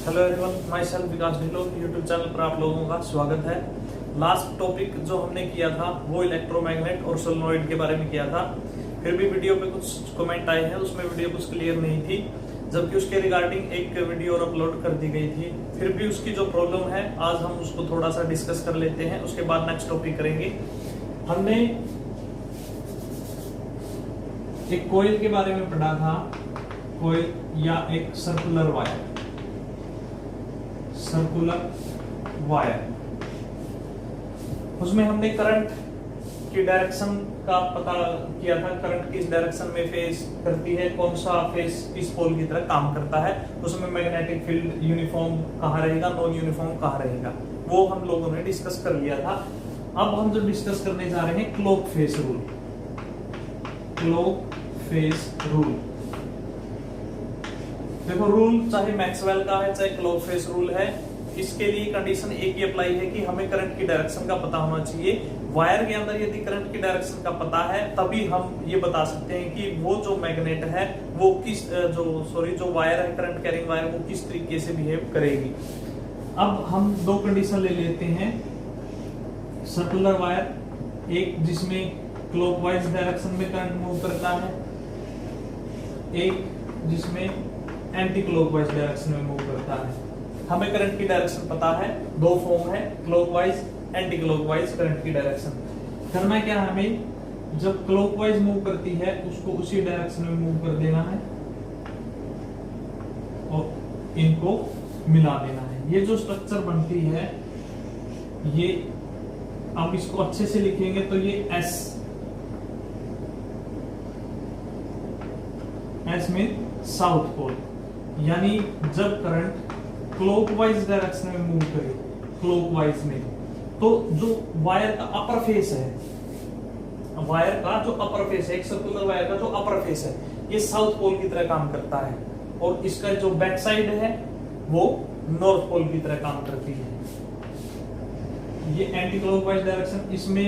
Hello everyone, my self Vikas Dhillon YouTube channel पर आप लोगों का स्वागत है। लास्ट टॉपिक जो हमने किया था वो इलेक्ट्रोमैग्नेट और सोलेनोइड के बारे में किया था। फिर भी वीडियो पे कुछ कमेंट आए हैं, उसमें वीडियो कुछ क्लियर नहीं थी, जबकि उसके रिगार्डिंग एक वीडियो और अपलोड कर दी गई थी। फिर भी उसकी जो प्रॉब्लम है आज हम उसको थोड़ा सा डिस्कस कर लेते हैं, उसके बाद नेक्स्ट टॉपिक करेंगे। हमने एक कॉइल के बारे में पढ़ा था, कॉइल या एक सर्कुलर वायर, उसमें हमने करंट की डायरेक्शन का पता किया था। करंट किस डायरेक्शन में फेज करती है, कौन सा फेज किस पोल की तरह काम करता है, उसमें मैग्नेटिक फील्ड यूनिफॉर्म कहाँ रहेगा, नॉन यूनिफॉर्म कहाँ रहेगा, वो हम लोगों ने डिस्कस कर लिया था। अब हम जो डिस्कस करने जा रहे हैं clock phase rule. Clock phase rule देखो, रूल चाहे मैक्सवेल का है चाहे क्लॉक फेज रूल है, इसके लिए कंडीशन एक ही अप्लाई है कि हमें करंट की डायरेक्शन का पता होना चाहिए। वायर के अंदर यदि करंट की डायरेक्शन का पता है तभी हम ये बता सकते हैं कि वो जो मैग्नेट है वो जो वायर है, करंट कैरिंग वायर, वो किस तरीके से बिहेव करेगी। अब हम दो कंडीशन ले लेते हैं। सर्कुलर वायर, एक जिसमें क्लॉकवाइज डायरेक्शन में करंट मूव करता है, एक जिसमें एंटी क्लॉकवाइज डायरेक्शन में मूव करता है। हमें करंट की डायरेक्शन पता है, दो फॉर्म है, क्लॉकवाइज, एंटी क्लॉकवाइज करंट की डायरेक्शन। करना क्या है, हमें जब क्लॉकवाइज मूव करती है उसको उसी डायरेक्शन में मूव कर देना है और इनको मिला देना है। ये जो स्ट्रक्चर बनती है, ये अब इसको अच्छे से लिखेंगे तो ये एस में साउथ पोल, यानी जब करंट क्लॉकवाइज डायरेक्शन में मूव करे, क्लॉकवाइज में, तो जो वायर का अपर फेस है, वायर का जो अपर फेस है, एक सर्कुलर वायर का जो अपर फेस है, ये साउथ पोल की तरह काम करता है और इसका जो बैक साइड है वो नॉर्थ पोल की तरह काम करती है। ये एंटी क्लॉकवाइज डायरेक्शन, इसमें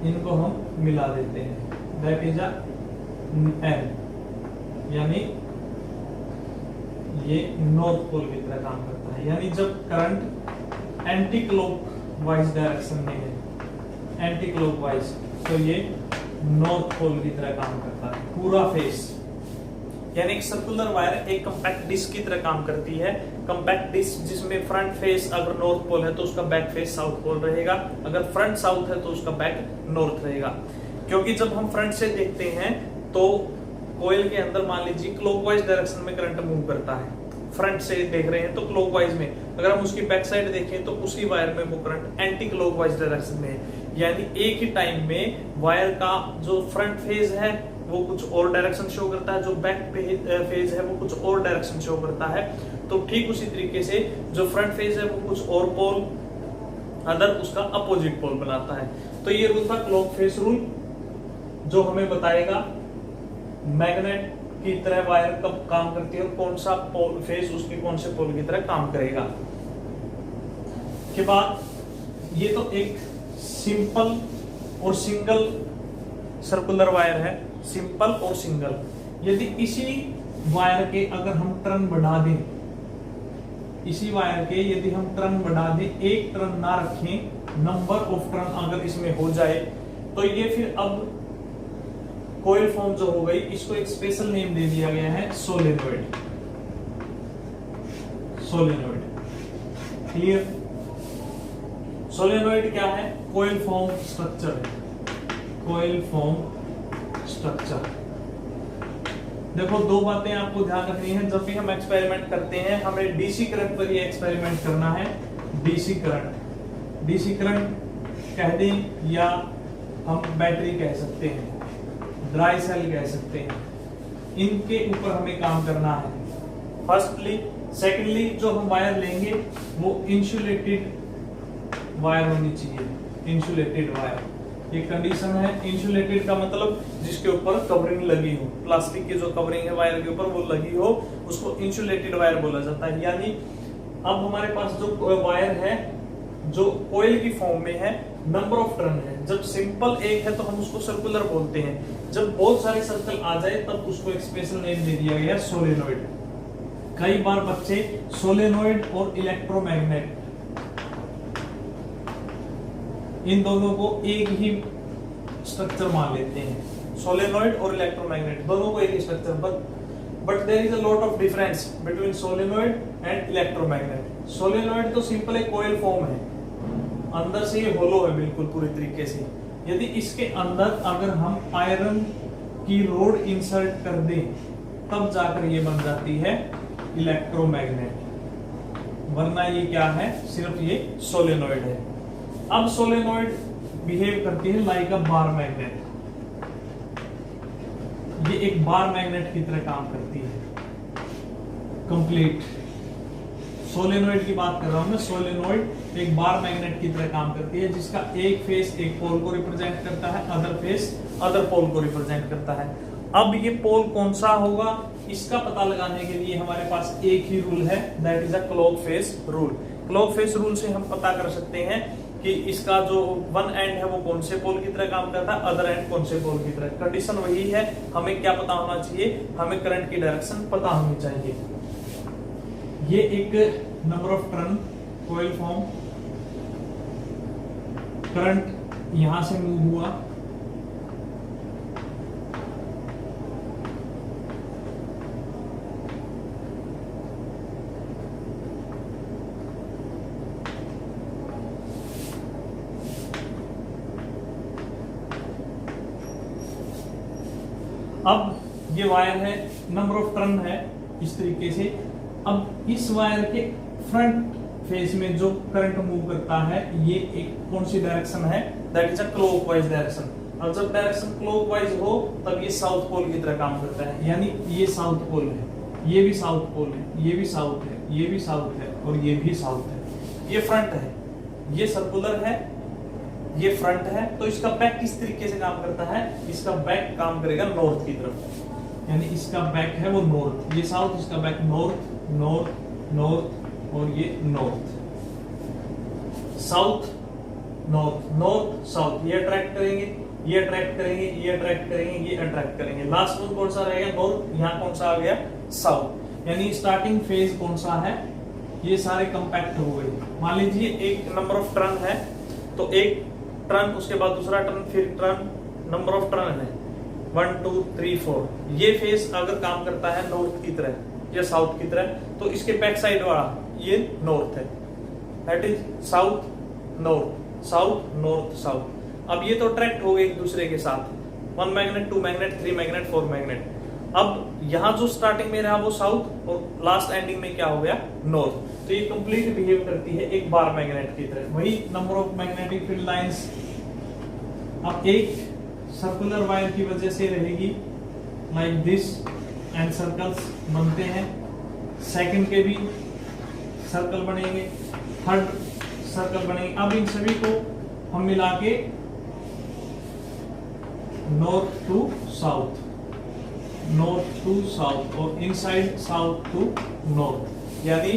इनको हम मिला देते हैं, दैट इज एल, यानी ये नॉर्थ पोल की तरह काम करता है। यानी जब करंट एंटी क्लॉकवाइज डायरेक्शन में है, एंटी क्लॉकवाइज, तो ये नॉर्थ पोल की तरह काम करता है पूरा फेस। यानी एक सर्कुलर वायर एक कंपैक्ट डिस्क की तरह काम करती है। कंपैक्ट डिस्क जिसमें फ्रंट फेस अगर नॉर्थ पोल है तो उसका बैक फेस साउथ पोल रहेगा, अगर फ्रंट साउथ है तो उसका बैक नॉर्थ रहेगा। क्योंकि जब हम फ्रंट से देखते हैं तो कॉइल के अंदर मान लीजिए क्लॉकवाइज डायरेक्शन में करंट मूव करता है, फ्रंट से देख रहे हैं तो क्लॉकवाइज में, अगर हम उसकी बैक साइड देखें तो उसी वायर में वो करंट एंटी क्लॉकवाइज डायरेक्शन में है। यानी एक ही टाइम में वायर का जो फ्रंट फेज है वो कुछ और डायरेक्शन शो करता है, जो बैक फेज है वो कुछ और डायरेक्शन शो करता है। तो ठीक उसी तरीके से जो फ्रंट फेज है वो कुछ और पोल, अदर उसका अपोजिट पोल बनाता है। तो ये रूल था क्लॉक फेज रूल, जो हमें बताएगा मैग्नेट की तरह वायर कब काम करती है और कौन सा पोल फेज उसके कौन से पोल की तरह काम करेगा। के बाद ये तो एक सिंपल और सिंगल सर्कुलर वायर है, सिंपल और सिंगल। यदि इसी वायर के अगर हम टर्न बढ़ा दें, इसी वायर के यदि हम टर्न बढ़ा दें, एक टर्न ना रखें, नंबर ऑफ टर्न अगर इसमें हो जाए, तो ये फिर अब कॉइल फॉर्म जो हो गई, इसको एक स्पेशल नेम दे दिया गया है, सोलेनोइड। Solenoid clear. सोलेनोइड क्या है? कॉइल फॉर्म स्ट्रक्चर है, कॉइल फॉर्म स्ट्रक्चर। देखो दो बातें आपको ध्यान रखनी है, जब भी हम एक्सपेरिमेंट करते हैं हमें डीसी करंट पर ये एक्सपेरिमेंट करना है। डीसी करंट कह दें या हम बैटरी कह सकते हैं, ड्राई सेल कह सकते हैं, इनके ऊपर हमें काम करना है फर्स्टली। सेकेंडली जो हम वायर लेंगे वो इंसुलेटेड वायर होनी चाहिए, इंसुलेटेड वायर। ये कंडीशन है। इंसुलेटेड का मतलब जिसके ऊपर कवरिंग लगी हो, प्लास्टिक की जो कवरिंग है वायर के ऊपर वो लगी हो, उसको इंसुलेटेड वायर बोला जाता है। यानी अब हमारे पास जो वायर है जो कोयल की फॉर्म में है, नंबर ऑफ टर्न है। जब सिंपल एक है तो हम उसको सर्कुलर बोलते हैं, जब बहुत सारे सर्कल आ जाए तब उसको एक स्पेशल नेम दे दिया गया सोलेनोइड। कई बार बच्चे सोलेनोइड और इलेक्ट्रोमैग्नेट इन दोनों को एक ही स्ट्रक्चर मान लेते हैं। सोलेनोइड और इलेक्ट्रोमैग्नेट दोनों को एक ही structure, but there is a lot of difference between solenoid and electromagnet. Solenoid तो सिंपल एक कोयल फॉर्म है, अंदर से ये होलो है बिल्कुल पूरी तरीके से। यदि इसके अंदर अगर हम आयरन की रोड इंसर्ट कर दें तब जाकर ये बन जाती है इलेक्ट्रोमैग्नेट, वरना ये क्या है, सिर्फ ये सोलेनोइड है। अब सोलेनोइड बिहेव करती है लाइक अ बार मैग्नेट, ये एक बार मैग्नेट की तरह काम करती है कंप्लीट। सोलेनोइड की बात कर रहा हूं मैं, सोलेनोइड एक बार मैग्नेट की तरह काम करती है, जिसका एक फेस एक पोल को रिप्रेजेंट करता है, अदर फेस अदर पोल को रिप्रेजेंट करता है। अब ये पोल कौन सा होगा, इसका पता लगाने के लिए हमारे पास एक ही रूल है, that is a clock face rule. Clock face rule से हम पता कर सकते हैं कि इसका जो वन एंड है वो कौन से पोल की तरह काम करता है, अदर एंड कौन से पोल की तरह। कंडीशन वही है, हमें क्या पता होना चाहिए, हमें करंट की डायरेक्शन पता होनी चाहिए। ये एक number of turn coil form, current यहां से मूव हुआ, अब ये वायर है, नंबर ऑफ टर्न है इस तरीके से। अब इस वायर के फ्रंट फेस में जो करंट मूव करता है ये एक कौन सी डायरेक्शन है, that is a clockwise direction. और जब डायरेक्शन क्लॉकवाइज हो तब ये साउथ पोल की तरह काम करता है, यानी ये साउथ पोल है, ये भी साउथ पोल है, ये भी साउथ है, ये भी साउथ है और ये भी साउथ है। ये फ्रंट है, ये सर्कुलर है, ये फ्रंट है, तो इसका बैक किस तरीके से काम करता है, इसका बैक काम करेगा नॉर्थ की तरफ, यानी इसका बैक है वो नॉर्थ, ये साउथ, इसका बैक नॉर्थ नॉर्थ नॉर्थ और ये north, south north north south. ये अट्रैक्ट करेंगे, ये अट्रैक्ट करेंगे, ये अट्रैक्ट करेंगे, ये अट्रैक्ट करेंगे। लास्ट वन कौन सा रहेगा, नॉर्थ, यहाँ कौन सा आ गया, साउथ। यानी स्टार्टिंग फेज कौन सा है, ये सारे कंपैक्ट हो गए। मान लीजिए एक नंबर ऑफ टर्न है, तो एक टर्न, उसके बाद दूसरा टर्न, फिर टर्न, नंबर ऑफ टर्न है 1 2 3 4। ये फेस अगर काम करता है नॉर्थ की तरह या साउथ की तरह, तो इसके बैक साइड वाला ये नॉर्थ है, that is south north south north south. अब ये तो अट्रैक्ट हो गए एक दूसरे के साथ, 1 मैग्नेट 2 मैग्नेट 3 मैग्नेट 4 मैग्नेट। अब यहाँ जो स्टार्टिंग में रहा वो साउथ और लास्ट एंडिंग में क्या हो गया, नॉर्थ। तो ये कंप्लीट बिहेव करती है एक बार मैग्नेट की तरह। वही number of magnetic field lines अब एक सर्कुलर वायर की वजह से रहेगी लाइक दिस, एंड सर्कल्स बनते हैं। सेकंड के भी सर्कल बनेंगे, थर्ड सर्कल बनेंगे। अब इन सभी को हम मिला के north to south, north to south और इनसाइड साउथ टू नॉर्थ, यानी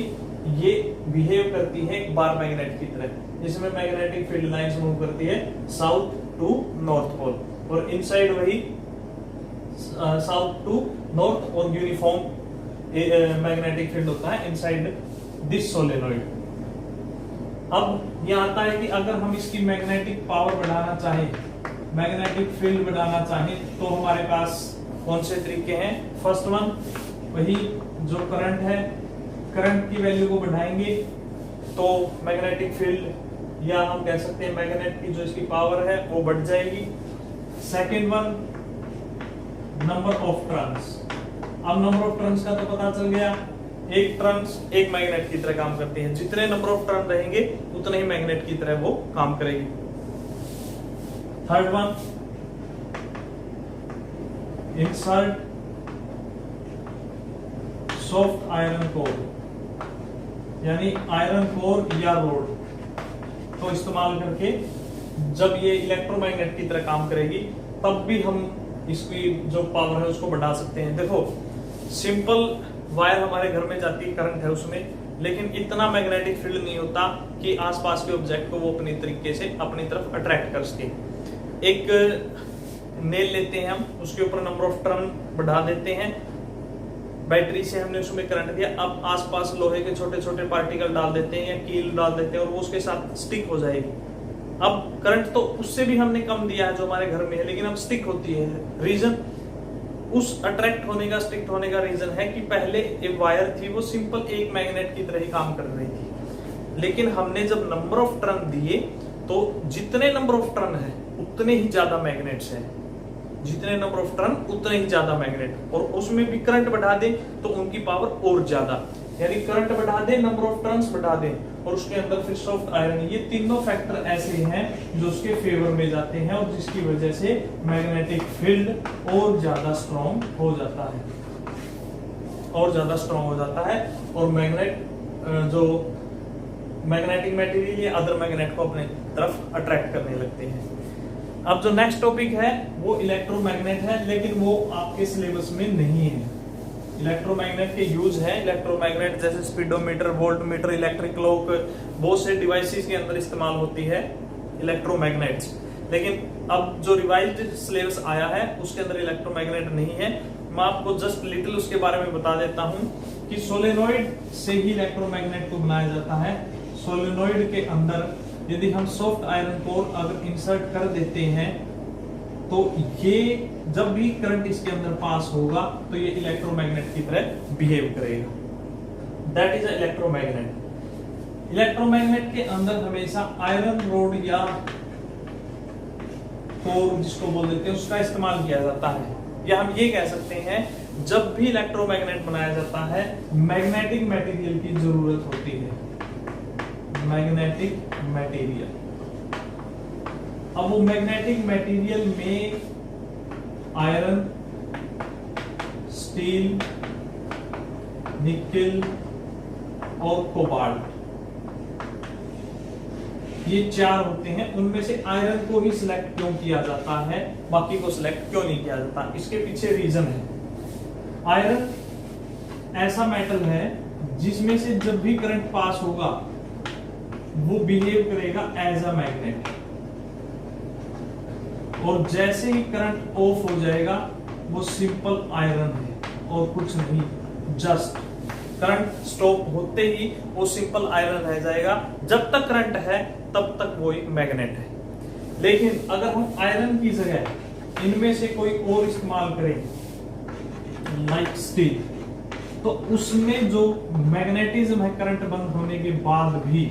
ये बिहेव करती है एक बार मैग्नेट की तरह, जिसमें मैग्नेटिक फील्ड लाइंस मूव करती है साउथ टू नॉर्थ पोल, और इनसाइड वही साउथ टू नॉर्थ और यूनिफॉर्म मैग्नेटिक फील्ड होता है इनसाइड दिस सोलेनोइड। अब यह आता है कि अगर हम इसकी मैग्नेटिक पावर बढ़ाना चाहें, मैग्नेटिक फील्ड बढ़ाना चाहें, तो हमारे पास कौन से तरीके हैं। फर्स्ट वन वही जो करंट है, करंट की वैल्यू को बढ़ाएंगे तो मैग्नेटिक फील्ड या हम कह सकते हैं मैग्नेट की जो इसकी पावर है वो बढ़ जाएगी। Second one number of turns. अब नंबर ऑफ टर्न्स का तो पता चल गया, एक टर्न्स एक मैग्नेट की तरह काम करते हैं, जितने नंबर ऑफ टर्न रहेंगे उतने ही मैग्नेट की तरह वो काम करेगी। Third one insert soft iron core, यानी आयरन कोर या रोड को इस्तेमाल करके जब ये इलेक्ट्रोमैग्नेट की तरह काम करेगी तब भी हम इसकी जो पावर है उसको बढ़ा सकते हैं। देखो सिंपल वायर हमारे घर में जाती है, करंट है उसमें लेकिन इतना मैग्नेटिक फील्ड नहीं होता कि आसपास के ऑब्जेक्ट को वो अपनी तरीके से अपनी तरफ अट्रैक्ट कर सके। एक नेल लेते हैं हम, उसके ऊपर नंबर ऑफ टर्न बढ़ा देते हैं, बैटरी से हमने उसमें करंट दिया, अब आसपास लोहे के छोटे छोटे पार्टिकल डाल देते हैं या कील डाल देते हैं और वो उसके साथ स्टिक हो जाएगी। अब करंट तो उससे भी हमने कम दिया है जो हमारे घर में है, लेकिन अब स्टिक होती है। रीजन उस अट्रैक्ट होने का, स्टिक होने का रीजन है कि पहले एक वायर थी वो सिंपल एक मैग्नेट की तरह ही काम कर रही थी, लेकिन हमने जब नंबर ऑफ टर्न दिए तो जितने नंबर ऑफ टर्न है उतने ही ज्यादा मैग्नेट्स हैं, जितने नंबर ऑफ टर्न उतने ही ज्यादा मैग्नेट, और उसमें भी करंट बढ़ा दे तो उनकी पावर और ज्यादा, यानी करंट बढ़ा दे, नंबर ऑफ टर्न्स बढ़ा दे और उसके अंदर फिर सॉफ्ट आयरन, ये तीनों फैक्टर ऐसे हैं जो उसके फेवर में जाते हैं और जिसकी वजह से मैग्नेटिक फील्ड और ज्यादा स्ट्रॉन्ग हो जाता है, और ज्यादा स्ट्रॉन्ग हो जाता है, और मैग्नेट जो मैग्नेटिक मटेरियल ये अदर मैग्नेट को अपने तरफ अट्रैक्ट करने लगते हैं। अब जो नेक्स्ट टॉपिक है वो इलेक्ट्रोमैग्नेट है, लेकिन वो आपके सिलेबस में नहीं है। इलेक्ट्रोमैग्नेट के यूज है, इलेक्ट्रोमैग्नेट जैसे स्पीडोमीटर, वोल्टमीटर, इलेक्ट्रिक क्लॉक, बहुत से डिवाइसेस के अंदर इस्तेमाल होती है इलेक्ट्रोमैग्नेट्स, लेकिन अब जो रिवाइज्ड सिलेबस आया है उसके अंदर इलेक्ट्रोमैग्नेट नहीं है। मैं आपको जस्ट लिटिल उसके बारे में बता देता हूं कि सोलेनोइड से ही इलेक्ट्रोमैग्नेट को बनाया जाता है। सोलेनोइड के अंदर यदि हम सॉफ्ट आयरन कोर अगर इंसर्ट कर देते हैं तो ये जब भी करंट इसके अंदर पास होगा तो ये इलेक्ट्रोमैग्नेट की तरह बिहेव करेगा। That is electromagnet. इलेक्ट्रोमैग्नेट के अंदर हमेशा आयरन रोड या कोर जिसको बोल देते हैं उसका इस्तेमाल किया जाता है, या हम ये कह सकते हैं जब भी इलेक्ट्रोमैग्नेट बनाया जाता है मैग्नेटिक मटेरियल की जरूरत होती है, मैग्नेटिक मटेरियल। अब वो मैग्नेटिक मटेरियल में आयरन, स्टील, निकेल और कोबाल्ट, ये चार होते हैं। उनमें से आयरन को ही सिलेक्ट क्यों किया जाता है, बाकी को सिलेक्ट क्यों नहीं किया जाता, इसके पीछे रीजन है। आयरन ऐसा मेटल है जिसमें से जब भी करंट पास होगा वो बिहेव करेगा एज अ मैग्नेट, और जैसे ही करंट ऑफ हो जाएगा वो सिंपल आयरन है और कुछ नहीं, जस्ट करंट स्टॉप होते ही वो सिंपल आयरन रह जाएगा। जब तक करंट है तब तक वो एक मैग्नेट है। लेकिन अगर हम आयरन की जगह इनमें से कोई और इस्तेमाल करें लाइक स्टील, तो उसमें जो मैग्नेटिज्म है करंट बंद होने के बाद भी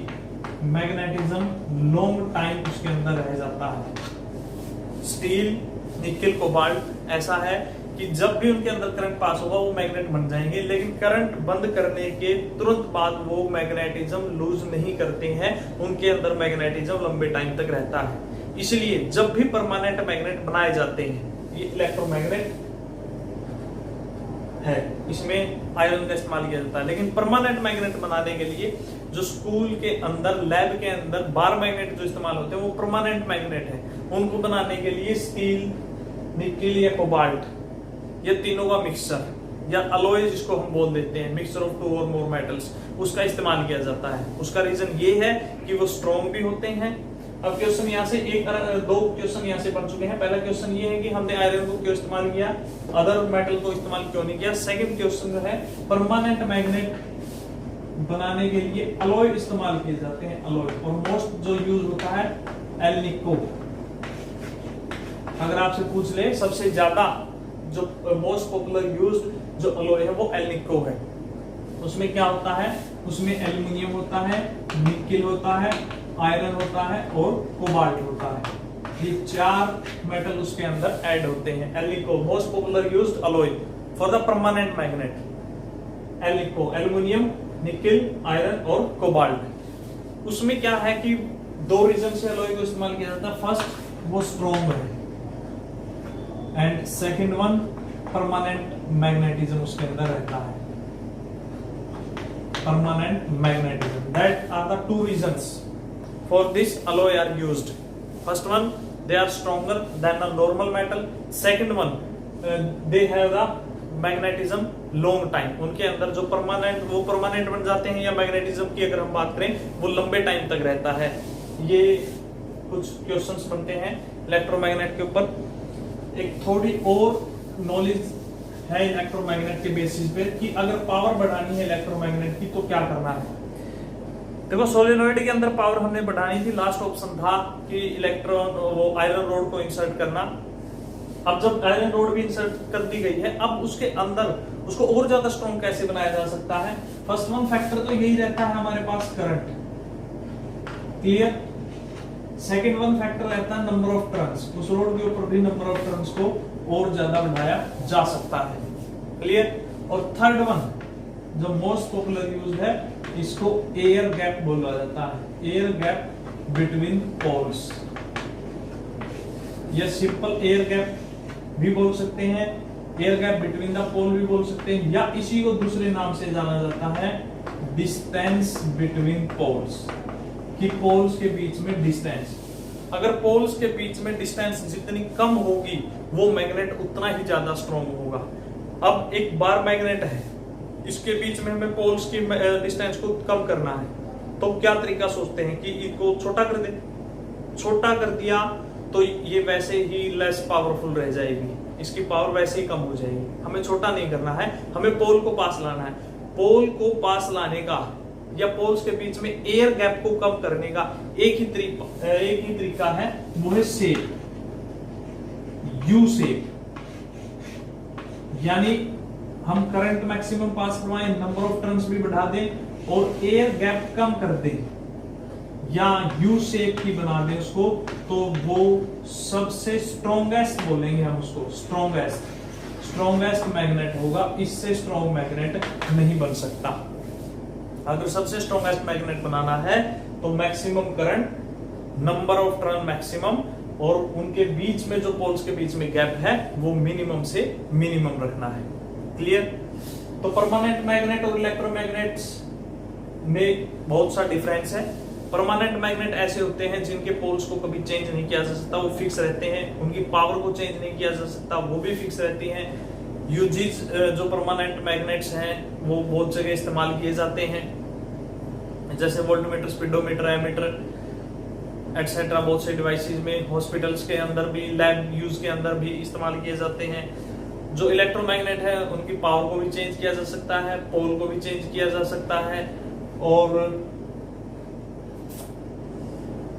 मैग्नेटिज्म लॉन्ग टाइम उसके अंदर रह जाता है। स्टील, निकेल, कोबाल्ट ऐसा है कि जब भी उनके अंदर करंट पास होगा वो मैग्नेट बन जाएंगे, लेकिन करंट बंद करने के तुरंत बाद वो मैग्नेटिज्म लूज नहीं करते हैं, उनके अंदर मैग्नेटिज्म लंबे टाइम तक रहता है। इसलिए जब भी परमानेंट मैग्नेट बनाए जाते हैं, ये इलेक्ट्रोमैग्नेट है, इसमें आयरन का इस्तेमाल किया जाता है। लेकिन परमानेंट मैग्नेट बनाने के लिए जो स्कूल के अंदर, लैब के अंदर बार मैग्नेट जो इस्तेमाल होते हैं वो परमानेंट मैग्नेट है। उनको बनाने के लिए स्टील, निकेल या कोबाल्ट, ये तीनों का मिक्सचर या अलॉय जिसको हम बोल देते हैं, मिक्सचर ऑफ टू और मोर मेटल्स, उसका इस्तेमाल किया जाता है। उसका रीजन ये है कि वो स्ट्रॉन्ग भी होते हैं। अब क्वेश्चन यहाँ से दो क्वेश्चन यहाँ से बन चुके हैं। पहला क्वेश्चन ये है कि हमने आयरन को क्यों इस्तेमाल किया, अदर मेटल को इस्तेमाल क्यों नहीं किया। सेकंड क्वेश्चन जो है परमानेंट मैग्नेट बनाने के लिए अलॉय इस्तेमाल किए जाते हैं, अलॉय, और मोस्ट जो यूज होता है एल्निको। अगर आपसे पूछ ले सबसे ज्यादा जो मोस्ट पॉपुलर यूज जो अलॉय है वो एल्निको है। उसमें क्या होता है, उसमें एल्युमिनियम होता है, निकेल होता है, आयरन होता है और कोबाल्ट होता है। ये चार मेटल उसके अंदर ऐड होते हैं। Alnico most popular used alloy for the permanent magnet. Alnico aluminium, nickel, iron और कोबाल्ट। उसमें क्या है कि दो रीजन से अलॉय को इस्तेमाल किया जाता है। फर्स्ट, वो स्ट्रॉन्ग है, and second one, permanent magnetism उसके अंदर रहता है। Permanent magnetism, that are the two reasons for this alloy are used. First one, they are stronger than a normal metal. Second one, they have the magnetism long time, उनके अंदर जो permanent बन जाते हैं, या मैग्नेटिज्म की अगर हम बात करें वो लंबे टाइम तक रहता है। ये कुछ क्वेश्चंस बनते हैं इलेक्ट्रोमैग्नेट के ऊपर। एक थोड़ी और नॉलेज है इलेक्ट्रोमैग्नेट के बेसिस पे कि अगर पावर बढ़ानी है इलेक्ट्रोमैग्नेट की तो क्या करना है। देखो सोलेनोइड के अंदर पावर हमने बढ़ानी थी, लास्ट ऑप्शन था कि इलेक्ट्रॉन वो आयरन रोड को इंसर्ट करना। अब जब आयरन रोड भी इंसर्ट कर दी गई है, अब उसके अंदर उसको और ज्यादा स्ट्रॉन्ग कैसे बनाया जा सकता है। फर्स्ट वन फैक्टर तो यही रहता है हमारे पास current, clear. Second one factor रहता है नंबर ऑफ टर्न्स, उस रोड के ऊपर भी नंबर ऑफ टर्न्स को और ज्यादा बढ़ाया जा सकता है, क्लियर। और थर्ड वन जो मोस्ट पॉपुलर यूज है, इसको एयर गैप बोला जाता है, एयर गैप बिटवीन पोल्स। या सिंपल एयर गैप भी बोल सकते हैं, एयर गैप बिटवीन द पोल भी बोल सकते हैं, या इसी को दूसरे नाम से जाना जाता है डिस्टेंस बिटवीन पोल्स, कि पोल्स के बीच में डिस्टेंस। अगर पोल्स के बीच में डिस्टेंस जितनी कम होगी वो मैग्नेट उतना ही ज्यादा स्ट्रॉन्ग होगा। अब एक बार मैग्नेट है, इसके बीच में हमें पोल्स की डिस्टेंस को कम करना है, तो क्या तरीका सोचते हैं कि इसको छोटा कर दे। छोटा कर दिया तो ये वैसे ही लेस पावरफुल रह जाएगी, इसकी पावर वैसे ही कम हो जाएगी। हमें छोटा नहीं करना है, हमें पोल को पास लाना है। पोल को पास लाने का या पोल्स के बीच में एयर गैप को कम करने का एक ही तरीका है, वो है शेप, यू शेप। यानी हम करंट मैक्सिमम पास करवाएं, नंबर ऑफ टर्न्स भी बढ़ा दें और एयर गैप कम कर दें, या यू शेप की बना दें उसको, तो वो सबसे स्ट्रॉन्गेस्ट बोलेंगे हम उसको, स्ट्रॉन्गेस्ट मैग्नेट होगा। इससे स्ट्रॉन्ग मैग्नेट नहीं बन सकता। अगर सबसे स्ट्रॉन्गेस्ट मैग्नेट बनाना है तो maximum current, number of turn maximum, और उनके बीच में जो पोल्स के बीच में गैप है वो मिनिमम से मिनिमम रखना है, क्लियर। तो परमानेंट मैग्नेट और इलेक्ट्रोमैग्नेट्स में बहुत सा डिफरेंस है। परमानेंट मैग्नेट ऐसे होते हैं जिनके पोल्स को कभी चेंज नहीं किया जा सकता, वो फिक्स रहते हैं। उनकी पावर को चेंज नहीं किया जा सकता, वो भी फिक्स रहती हैं। यूजीज जो परमानेंट मैग्नेट्स हैं वो बहुत जगह इस्तेमाल किए जाते हैं, जैसे वोल्टमीटर, स्पीडोमीटर, एमीटर एटसेट्रा। बहुत से डिवाइसेस में, हॉस्पिटल्स के अंदर भी, लैब यूज के अंदर भी इस्तेमाल किए जाते हैं। जो इलेक्ट्रोमैग्नेट है उनकी पावर को भी चेंज किया जा सकता है, पोल को भी चेंज किया जा सकता है, और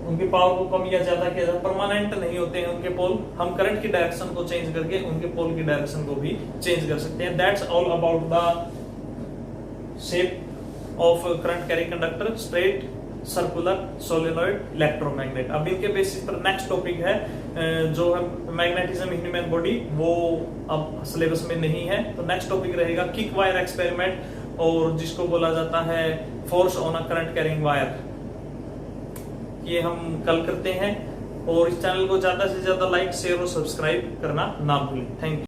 उनकी पावर को कम या ज्यादा किया जाता है। परमानेंट नहीं होते हैं उनके पोल, हम करंट की डायरेक्शन को चेंज करके उनके पोल की डायरेक्शन को भी चेंज कर सकते हैं। That's all about the shape of current carrying conductor, straight, circular, solenoid, electromagnet. अब इनके बेसिस पर नेक्स्ट टॉपिक है जो है मैग्नेटिज्म इन ह्यूमन बॉडी, वो अब सिलेबस में नहीं है। तो नेक्स्ट टॉपिक रहेगा किक वायर एक्सपेरिमेंट, और जिसको बोला जाता है force on a current carrying wire. ये हम कल करते हैं, और इस चैनल को ज्यादा से ज्यादा लाइक, शेयर और सब्सक्राइब करना ना भूलें। Thank you.